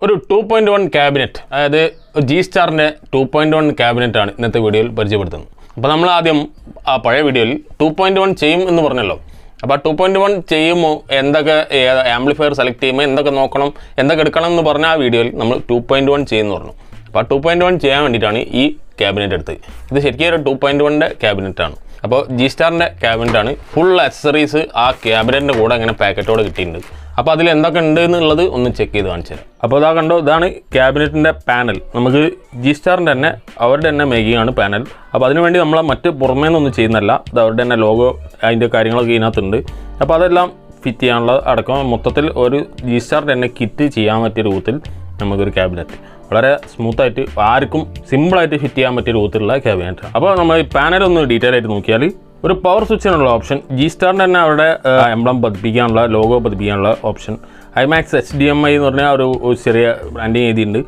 ഒരു 2.1 ക്യാബിനറ്റ്, അതായത് Geestarന്റെ 2.1 ക്യാബിനറ്റാണ് ഇന്നത്തെ വീഡിയോയിൽ പരിചയപ്പെടുത്തുന്നത്. അപ്പോൾ നമ്മൾ ആദ്യം ആ പഴയ വീഡിയോയിൽ 2.1 ചെയ്യും എന്ന് പറഞ്ഞല്ലോ. അപ്പോൾ 2.1 ചെയ്യുമ്പോൾ എന്തൊക്കെ ആംപ്ലിഫയർ സെലക്ട് ചെയ്യുമ്പോൾ എന്തൊക്കെ നോക്കണം, എന്തൊക്കെ എടുക്കണം എന്ന് പറഞ്ഞ ആ വീഡിയോയിൽ നമ്മൾ 2.1 ചെയ്യുമെന്ന് പറഞ്ഞു. അപ്പോൾ 2.1 ചെയ്യാൻ വേണ്ടിയിട്ടാണ് ഈ ക്യാബിനറ്റ് എടുത്തത്. ഇത് ശരിക്കും ഒരു 2.1ൻ്റെ ക്യാബിനറ്റാണ്. അപ്പോൾ Geestarന്റെ ക്യാബിനറ്റാണ്. ഫുൾ അക്സസറീസ് ആ ക്യാബിനറ്റിൻ്റെ കൂടെ അങ്ങനെ പാക്കറ്റോടെ കിട്ടിയിട്ടുണ്ട്. അപ്പോൾ അതിൽ എന്തൊക്കെ ഉണ്ട് എന്നുള്ളത് ഒന്ന് ചെക്ക് ചെയ്ത് കാണിച്ചു തരാം. അപ്പോൾ ഇതാ കണ്ടോ, ഇതാണ് ക്യാബിനറ്റിൻ്റെ പാനൽ. നമുക്ക് Geestarന്റെ തന്നെ അവരുടെ തന്നെ മേക്കിംഗ് ആണ് പാനൽ. അപ്പോൾ അതിനുവേണ്ടി നമ്മൾ മറ്റ് പുറമേ നിന്നൊന്നും ചെയ്യുന്നല്ല, ഇത് അവരുടെ തന്നെ ലോഗോ അതിൻ്റെ കാര്യങ്ങളൊക്കെ ഇതിനകത്തുണ്ട്. അപ്പോൾ അതെല്ലാം ഫിറ്റ് ചെയ്യാനുള്ള അടക്കം മൊത്തത്തിൽ ഒരു Geestarന്റെ തന്നെ കിറ്റ് ചെയ്യാൻ പറ്റിയ രൂപത്തിൽ നമുക്കൊരു ക്യാബിനറ്റ് വളരെ സ്മൂത്തായിട്ട് ആർക്കും സിമ്പിളായിട്ട് ഫിറ്റ് ചെയ്യാൻ പറ്റിയ രൂപത്തിലുള്ള ക്യാബിനറ്റ്. അപ്പോൾ നമ്മൾ ഈ പാനൽ ഒന്ന് ഡീറ്റെയിൽ ആയിട്ട് നോക്കിയാൽ ഒരു പവർ സ്വിച്ചിനുള്ള ഓപ്ഷൻ, Geestarന്റെ തന്നെ അവരുടെ എംബ്ലം പതിപ്പിക്കാനുള്ള ലോഗോ പതിപ്പിക്കാനുള്ള ഓപ്ഷൻ, IMAX HDMI എന്ന് പറഞ്ഞാൽ ഒരു ചെറിയ ബ്രാൻഡിങ് ചെയ്തിട്ടുണ്ട്.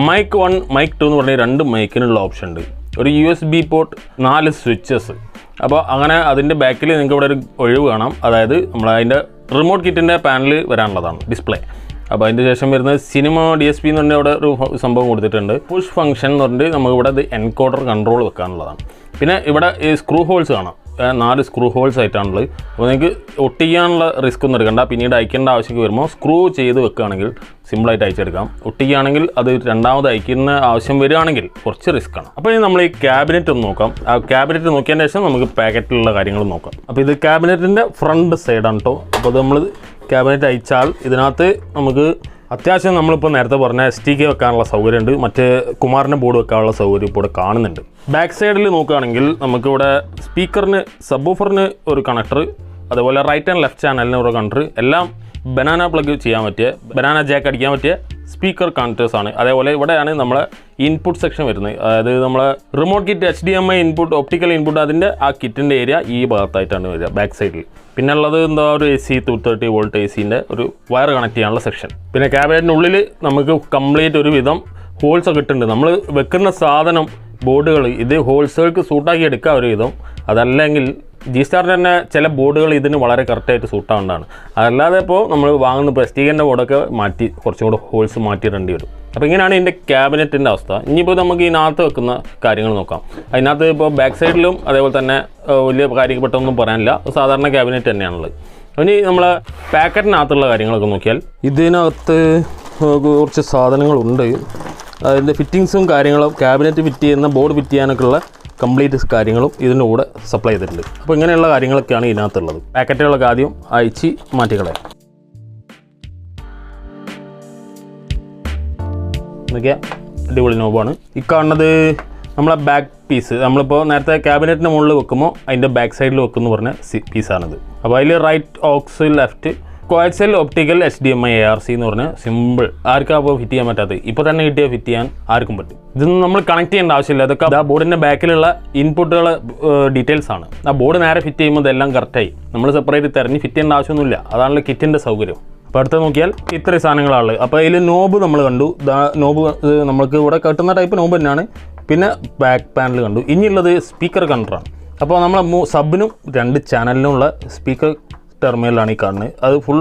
മൈക്ക് 1 മൈക്ക് 2 എന്ന് പറഞ്ഞാൽ 2 മൈക്കിനുള്ള ഓപ്ഷൻ ഉണ്ട്. ഒരു USB പോർട്ട്, 4 സ്വിച്ചസ്. അപ്പോൾ അങ്ങനെ അതിൻ്റെ ബാക്കിൽ നിങ്ങൾക്ക് ഇവിടെ ഒരു ഒഴിവ് കാണാം, അതായത് നമ്മളതിൻ്റെ റിമോട്ട് കിറ്റിൻ്റെ പാനൽ വരാനുള്ളതാണ് ഡിസ്പ്ലേ. അപ്പോൾ അതിൻ്റെ ശേഷം വരുന്നത് സിനിമ DSP എന്ന് പറഞ്ഞാൽ ഇവിടെ ഒരു സംഭവം കൊടുത്തിട്ടുണ്ട്. പുഷ് ഫംഗ്ഷൻ എന്ന് പറഞ്ഞിട്ട് നമുക്കിവിടെ ഇത് എൻകോഡർ കൺട്രോൾ വെക്കാനുള്ളതാണ്. പിന്നെ ഇവിടെ ഈ സ്ക്രൂ ഹോൾസ് കാണാം, 4 സ്ക്രൂ ഹോൾസ് ആയിട്ടാണുള്ളത്. അപ്പോൾ നിങ്ങൾക്ക് ഒട്ടിക്കാനുള്ള റിസ്ക് ഒന്നും എടുക്കണ്ട. പിന്നീട് അയക്കേണ്ട ആവശ്യം വരുമ്പോൾ സ്ക്രൂ ചെയ്ത് വെക്കുകയാണെങ്കിൽ സിമ്പിളായിട്ട് അയച്ചെടുക്കാം. ഒട്ടിക്കുകയാണെങ്കിൽ അത് രണ്ടാമത് അയക്കുന്ന ആവശ്യം വരികയാണെങ്കിൽ കുറച്ച് റിസ്ക്കാണ്. അപ്പോൾ ഇനി നമ്മൾ ഈ ക്യാബിനറ്റ് ഒന്ന് നോക്കാം. ആ ക്യാബിനറ്റ് നോക്കിയതിന് ശേഷം നമുക്ക് പാക്കറ്റിലുള്ള കാര്യങ്ങൾ നോക്കാം. അപ്പോൾ ഇത് ക്യാബിനറ്റിൻ്റെ ഫ്രണ്ട് സൈഡാണ് കേട്ടോ. അപ്പോൾ ഇത് നമ്മൾ ക്യാബിനറ്റ് അയച്ചാൽ ഇതിനകത്ത് നമുക്ക് അത്യാവശ്യം നമ്മളിപ്പോൾ നേരത്തെ പറഞ്ഞ STK വെക്കാനുള്ള സൗകര്യമുണ്ട്, മറ്റേ കുമാറിൻ്റെ ബോർഡ് വെക്കാനുള്ള സൗകര്യം ഇപ്പോൾ ഇവിടെ കാണുന്നുണ്ട്. ബാക്ക് സൈഡിൽ നോക്കുകയാണെങ്കിൽ നമുക്കിവിടെ സ്പീക്കറിന്, സബ്വൂഫറിന് ഒരു കണക്ടർ, അതുപോലെ റൈറ്റ് ആൻഡ് ലെഫ്റ്റ് ചാനലിന് ഒരു കണക്ടർ, എല്ലാം ബനാന പ്ലഗ് ചെയ്യാൻ പറ്റിയ, ബനാന ജാക്ക് അടിക്കാൻ പറ്റിയ സ്പീക്കർ കണക്ടേഴ്സാണ്. അതേപോലെ ഇവിടെയാണ് നമ്മളെ ഇൻപുട്ട് സെക്ഷൻ വരുന്നത്, അതായത് നമ്മളെ remote kit HDMI input, optical input, അതിൻ്റെ ആ കിറ്റിൻ്റെ ഏരിയ ഈ ഭാഗത്തായിട്ടാണ് വരിക ബാക്ക് സൈഡിൽ. പിന്നെ ഉള്ളത് എന്താ ഒരു AC 230 വോൾട്ട് ACൻ്റെ ഒരു വയർ കണക്ട് ചെയ്യാനുള്ള സെക്ഷൻ. പിന്നെ ക്യാബിനറ്റിനുള്ളിൽ നമുക്ക് കംപ്ലീറ്റ് ഒരു വിധം ഹോൾസ് ഒക്കെ ഇട്ടുണ്ട്. നമ്മൾ വെക്കുന്ന സാധനം ബോർഡുകൾ ഇത് ഹോൾസുകൾക്ക് സൂട്ടാക്കി എടുക്കുക ഒരു വിധം. അതല്ലെങ്കിൽ Geestarന്റെ തന്നെ ചില ബോർഡുകൾ ഇതിന് വളരെ കറക്റ്റായിട്ട് സൂട്ടാവേണ്ടതാണ്. അതല്ലാതെ ഇപ്പോൾ നമ്മൾ വാങ്ങുന്ന STKൻ്റെ ബോർഡൊക്കെ മാറ്റി കുറച്ചും കൂടെ ഹോൾസ് മാറ്റിയിടേണ്ടി വരും. അപ്പോൾ ഇങ്ങനെയാണ് ഇതിൻ്റെ ക്യാബിനറ്റിൻ്റെ അവസ്ഥ. ഇനിയിപ്പോൾ നമുക്ക് ഇതിനകത്ത് വെക്കുന്ന കാര്യങ്ങൾ നോക്കാം. അതിനകത്ത് ഇപ്പോൾ ബാക്ക് സൈഡിലും അതേപോലെ തന്നെ വലിയ കാര്യപ്പെട്ടൊന്നും പറയാനില്ല, സാധാരണ ക്യാബിനറ്റ് തന്നെയാണുള്ളത്. ഇനി നമ്മൾ പാക്കറ്റിനകത്തുള്ള കാര്യങ്ങളൊക്കെ നോക്കിയാൽ ഇതിനകത്ത് കുറച്ച് സാധനങ്ങളുണ്ട്. അതിൻ്റെ ഫിറ്റിങ്സും കാര്യങ്ങളും ക്യാബിനറ്റ് ഫിറ്റ് ചെയ്യുന്ന ബോർഡ് ഫിറ്റ് ചെയ്യാനൊക്കെ ഉള്ള കംപ്ലീറ്റ് കാര്യങ്ങളും ഇതിൻ്റെ കൂടെ സപ്ലൈ ചെയ്തിട്ടുണ്ട്. അപ്പോൾ ഇങ്ങനെയുള്ള കാര്യങ്ങളൊക്കെയാണ് ഇതിനകത്തുള്ളത്. പാക്കറ്റുകളൊക്കെ ആദ്യം അയച്ച് മാറ്റിക്കളയാം. എന്നൊക്കെ അടിപൊളി നോബാണ്. ഈ കാണുന്നത് നമ്മളെ ബാക്ക് പീസ്, നമ്മളിപ്പോൾ നേരത്തെ ക്യാബിനറ്റിന് മുകളിൽ വെക്കുമ്പോൾ അതിൻ്റെ ബാക്ക് സൈഡിൽ വെക്കുമെന്ന് പറഞ്ഞ പീസാണിത്. അപ്പോൾ അതിൽ right aux, left coaxial, optical, HDMI ARC എന്ന് പറഞ്ഞാൽ സിമ്പിൾ. ആർക്കും അപ്പോൾ ഫിറ്റ് ചെയ്യാൻ പറ്റാത്തത് ഇപ്പോൾ തന്നെ കിട്ടിയാൽ ഫിറ്റ് ചെയ്യാൻ ആർക്കും പറ്റും. ഇതൊന്നും നമ്മൾ കണക്ട് ചെയ്യേണ്ട ആവശ്യമില്ല. അതൊക്കെ ആ ബോർഡിൻ്റെ ബാക്കിലുള്ള ഇൻപുട്ടുകൾ ഡീറ്റെയിൽസ് ആണ്. ആ ബോർഡ് നേരെ ഫിറ്റ് ചെയ്യുമ്പോൾ ഇതെല്ലാം കറക്റ്റായി. നമ്മൾ സെപ്പറേറ്റ് തിരഞ്ഞ് ഫിറ്റ് ചെയ്യേണ്ട ആവശ്യമൊന്നുമില്ല. അതാണല്ലോ കിറ്റിൻ്റെ സൗകര്യം. അപ്പോൾ അടുത്ത് നോക്കിയാൽ ഇത്രയും സാധനങ്ങളാണ്. അപ്പോൾ അതിൽ നോബ് നമ്മൾ കണ്ടു. നോബ് നമ്മൾക്ക് ഇവിടെ കെട്ടുന്ന ടൈപ്പ് നോബ് തന്നെയാണ്. പിന്നെ ബാക്ക് പാനൽ കണ്ടു. ഇനിയുള്ളത് സ്പീക്കർ കണ്ടറാണ്. അപ്പോൾ നമ്മൾ സബിനും 2 ചാനലിനുമുള്ള സ്പീക്കർ ടെർമിനലാണ് ഈ കാണുന്നത്. അത് ഫുൾ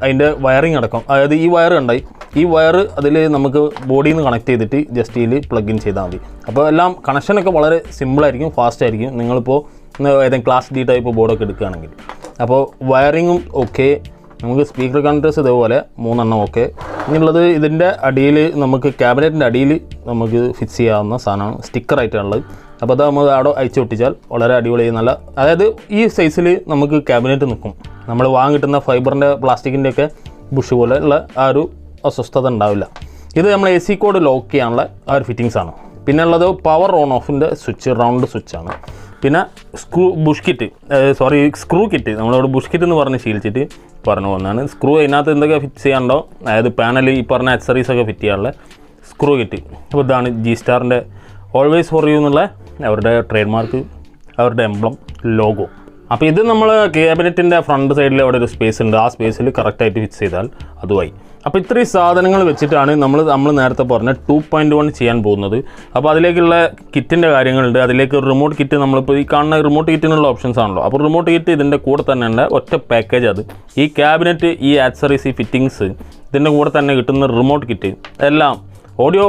അതിൻ്റെ വയറിങ് അടക്കം, അതായത് ഈ വയർ കണ്ടായി, ഈ വയർ അതിൽ നമുക്ക് ബോഡിയിൽ നിന്ന് കണക്ട് ചെയ്തിട്ട് ജസ്റ്റ് ഇതിൽ പ്ലഗ് ഇൻ ചെയ്താൽ മതി. അപ്പോൾ എല്ലാം കണക്ഷനൊക്കെ വളരെ സിമ്പിളായിരിക്കും, ഫാസ്റ്റ് ആയിരിക്കും. നിങ്ങളിപ്പോൾ ഏതെങ്കിലും ക്ലാസ് D ടൈപ്പ് ബോർഡൊക്കെ എടുക്കുകയാണെങ്കിൽ. അപ്പോൾ വയറിങ്ങും ഓക്കെ. നമുക്ക് സ്പീക്കർ കണക്ടേഴ്സ് ഇതേപോലെ 3 എണ്ണം ഓക്കെ. ഇനിയുള്ളത് ഇതിൻ്റെ അടിയിൽ നമുക്ക് ക്യാബിനറ്റിൻ്റെ അടിയിൽ നമുക്ക് ഫിക്സ് ചെയ്യാവുന്ന സാധനമാണ്, സ്റ്റിക്കറായിട്ടുള്ളത്. അപ്പോൾ അത് നമ്മൾ അവിടെ അയച്ചു ഒട്ടിച്ചാൽ വളരെ അടിപൊളി, നല്ല, അതായത് ഈ സൈസിൽ നമുക്ക് ക്യാബിനറ്റ് നിൽക്കും. നമ്മൾ വാങ്ങിട്ടുന്ന ഫൈബറിൻ്റെ പ്ലാസ്റ്റിക്കിൻ്റെ ഒക്കെ ബുഷ് പോലെ ഉള്ള ആ ഒരു അസ്വസ്ഥത ഉണ്ടാവില്ല. ഇത് നമ്മൾ AC കോഡ് ലോക്ക് ചെയ്യാനുള്ള ആ ഒരു ഫിറ്റിങ്സാണ്. പിന്നെ ഉള്ളത് പവർ ഓൺ ഓഫിൻ്റെ സ്വിച്ച്, റൗണ്ട് സ്വിച്ചാണ്. പിന്നെ സ്ക്രൂ കിറ്റ്, നമ്മളോട് ബുഷ് കിറ്റ് എന്ന് പറഞ്ഞ് ശീലിച്ചിട്ട് പറഞ്ഞു പോകുന്നതാണ്. സ്ക്രൂ അതിനകത്ത് എന്തൊക്കെ ഫിറ്റ് ചെയ്യാനുണ്ടോ, അതായത് പാനൽ ഈ പറഞ്ഞ അക്സറീസൊക്കെ ഫിറ്റ് ചെയ്യാനുള്ള സ്ക്രൂ കിറ്റ്. അപ്പോൾ ഇതാണ് Geestarന്റെ ഓൾവേസ് ഫോർ യു എന്നുള്ള അവരുടെ ട്രേഡ് മാർക്ക്, അവരുടെ എംബ്ലം, ലോഗോ. അപ്പോൾ ഇത് നമ്മൾ ക്യാബിനറ്റിൻ്റെ ഫ്രണ്ട് സൈഡിൽ അവിടെ ഒരു സ്പേസ് ഉണ്ട്. ആ സ്പേസിൽ കറക്റ്റായിട്ട് ഫിക്സ് ചെയ്താൽ അതുമായി. അപ്പോൾ ഇത്രയും സാധനങ്ങൾ വെച്ചിട്ടാണ് നമ്മൾ നേരത്തെ പറഞ്ഞ 2.1 ചെയ്യാൻ പോകുന്നത്. അപ്പോൾ അതിലേക്കുള്ള കിറ്റിൻ്റെ കാര്യങ്ങളുണ്ട്. അതിലേക്ക് റിമോട്ട് കിറ്റ് നമ്മളിപ്പോൾ ഈ കാണുന്ന റിമോട്ട് കിറ്റിനുള്ള ഓപ്ഷൻസ് ആണല്ലോ. അപ്പോൾ റിമോട്ട് കിറ്റ് ഇതിൻ്റെ കൂടെ തന്നെ ഉണ്ട്, ഒറ്റ പാക്കേജ് അത്. ഈ ക്യാബിനറ്റ്, ഈ ആക്സറീസ്, ഈ ഫിറ്റിങ്സ് ഇതിൻ്റെ കൂടെ തന്നെ കിട്ടുന്ന റിമോട്ട് കിറ്റ് എല്ലാം ഓഡിയോ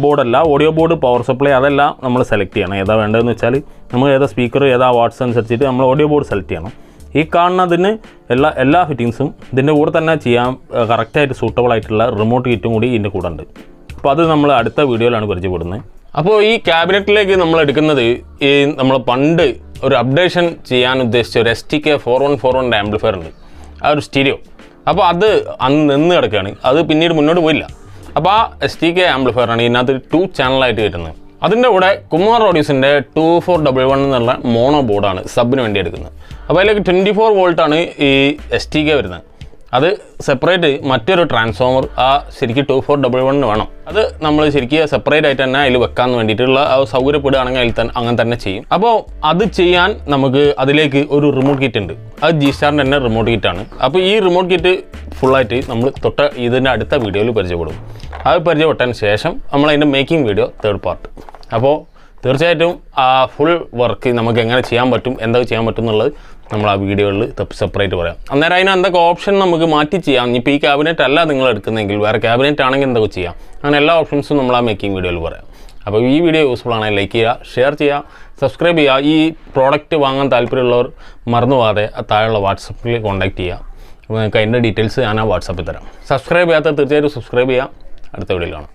ബോർഡല്ല, ഓഡിയോ ബോർഡ്, പവർ സപ്ലൈ അതെല്ലാം നമ്മൾ സെലക്ട് ചെയ്യണം. ഏതാ വേണ്ടതെന്ന് വെച്ചാൽ നമ്മൾ ഏതാ സ്പീക്കർ, ഏതാ വാട്ട്സ് അനുസരിച്ചിട്ട് നമ്മൾ ഓഡിയോ ബോർഡ് സെലക്ട് ചെയ്യണം. ഈ കാണുന്നതിന് എല്ലാ ഫിറ്റിങ്സും ഇതിൻ്റെ കൂടെ തന്നെ ചെയ്യാൻ കറക്റ്റായിട്ട് സൂട്ടബിൾ ആയിട്ടുള്ള റിമോട്ട് കിറ്റും കൂടി ഇതിൻ്റെ കൂടെ ഉണ്ട്. അപ്പോൾ അത് നമ്മൾ അടുത്ത വീഡിയോയിലാണ് പരിചയപ്പെടുന്നത്. അപ്പോൾ ഈ ക്യാബിനറ്റിലേക്ക് നമ്മൾ എടുക്കുന്നത് ഈ നമ്മൾ പണ്ട് ഒരു അപ്ഡേഷൻ ചെയ്യാൻ ഉദ്ദേശിച്ച ഒരു STK 4141 ആംപ്ലിഫയർ ഉണ്ട്, ആ ഒരു സ്റ്റീരിയോ. അപ്പോൾ അത് അന്ന് നിന്ന് കിടക്കുകയാണ്, അത് പിന്നീട് മുന്നോട്ട് പോയില്ല. അപ്പോൾ ആ STK ആംപ്ലിഫയറാണ് ഇതിനകത്ത് 2 ചാനലായിട്ട് വരുന്നത്. അതിൻ്റെ കൂടെ കുമാർ ഓഡിയോസിൻ്റെ 2411 എന്നുള്ള മോണോ ബോർഡാണ് സബിന് വേണ്ടി എടുക്കുന്നത്. അപ്പോൾ അതിലേക്ക് 24 വോൾട്ടാണ് ഈ STK വരുന്നത്. അത് സെപ്പറേറ്റ് മറ്റൊരു ട്രാൻസ്ഫോമർ ആ ശരിക്കും 2411 വേണം. അത് നമ്മൾ ശരിക്കും സെപ്പറേറ്റ് ആയിട്ട് തന്നെ അതിൽ വെക്കാൻ വേണ്ടിയിട്ടുള്ള സൗകര്യപ്പെടുകയാണെങ്കിൽ അതിൽ തന്നെ അങ്ങനെ തന്നെ ചെയ്യും. അപ്പോൾ അത് ചെയ്യാൻ നമുക്ക് അതിലേക്ക് ഒരു റിമോട്ട് കിറ്റ് ഉണ്ട്. അത് Geestarൻ്റെ തന്നെ റിമോട്ട് കിറ്റാണ്. അപ്പോൾ ഈ റിമോട്ട് കിറ്റ് ഫുള്ളായിട്ട് നമ്മൾ ഇതിൻ്റെ അടുത്ത വീഡിയോയിൽ പരിചയപ്പെടും. അത് പരിചയപ്പെട്ടതിന് ശേഷം നമ്മൾ അതിൻ്റെ മേക്കിംഗ് വീഡിയോ 3rd പാർട്ട്. അപ്പോൾ തീർച്ചയായിട്ടും ആ ഫുൾ വർക്ക് നമുക്ക് എങ്ങനെ ചെയ്യാൻ പറ്റും, എന്തൊക്കെ ചെയ്യാൻ പറ്റും എന്നുള്ളത് നമ്മൾ ആ വീഡിയോയിൽ സെപ്പറേറ്റ് പറയാം. അന്നേരം അതിന് എന്തൊക്കെ ഓപ്ഷൻ നമുക്ക് മാറ്റി ചെയ്യാം. ഇപ്പോൾ ഈ ക്യാബിനറ്റ് അല്ല നിങ്ങൾ എടുക്കുന്നതെങ്കിൽ വേറെ ക്യാബിനറ്റ് ആണെങ്കിൽ എന്തൊക്കെ ചെയ്യാം, അങ്ങനെ എല്ലാ ഓപ്ഷൻസും നമ്മൾ ആ മേക്കിംഗ് വീഡിയോയിൽ പറയാം. അപ്പോൾ ഈ വീഡിയോ യൂസ്ഫുൾ ആണെങ്കിൽ ലൈക്ക് ചെയ്യുക, ഷെയർ ചെയ്യുക, സബ്സ്ക്രൈബ് ചെയ്യുക. ഈ പ്രോഡക്റ്റ് വാങ്ങാൻ താല്പര്യമുള്ളവർ മറന്നു പോകാതെ താഴെയുള്ള വാട്സപ്പിൽ കോൺടാക്റ്റ് ചെയ്യുക. അപ്പോൾ നിങ്ങൾക്ക് അതിൻ്റെ ഡീറ്റെയിൽസ് ഞാൻ ആ വാട്സപ്പിൽ തരാം. സബ്സ്ക്രൈബ് ചെയ്യാത്ത തീർച്ചയായിട്ടും സബ്സ്ക്രൈബ് ചെയ്യുക. അടുത്ത വീഡിയോയിൽ കാണാം.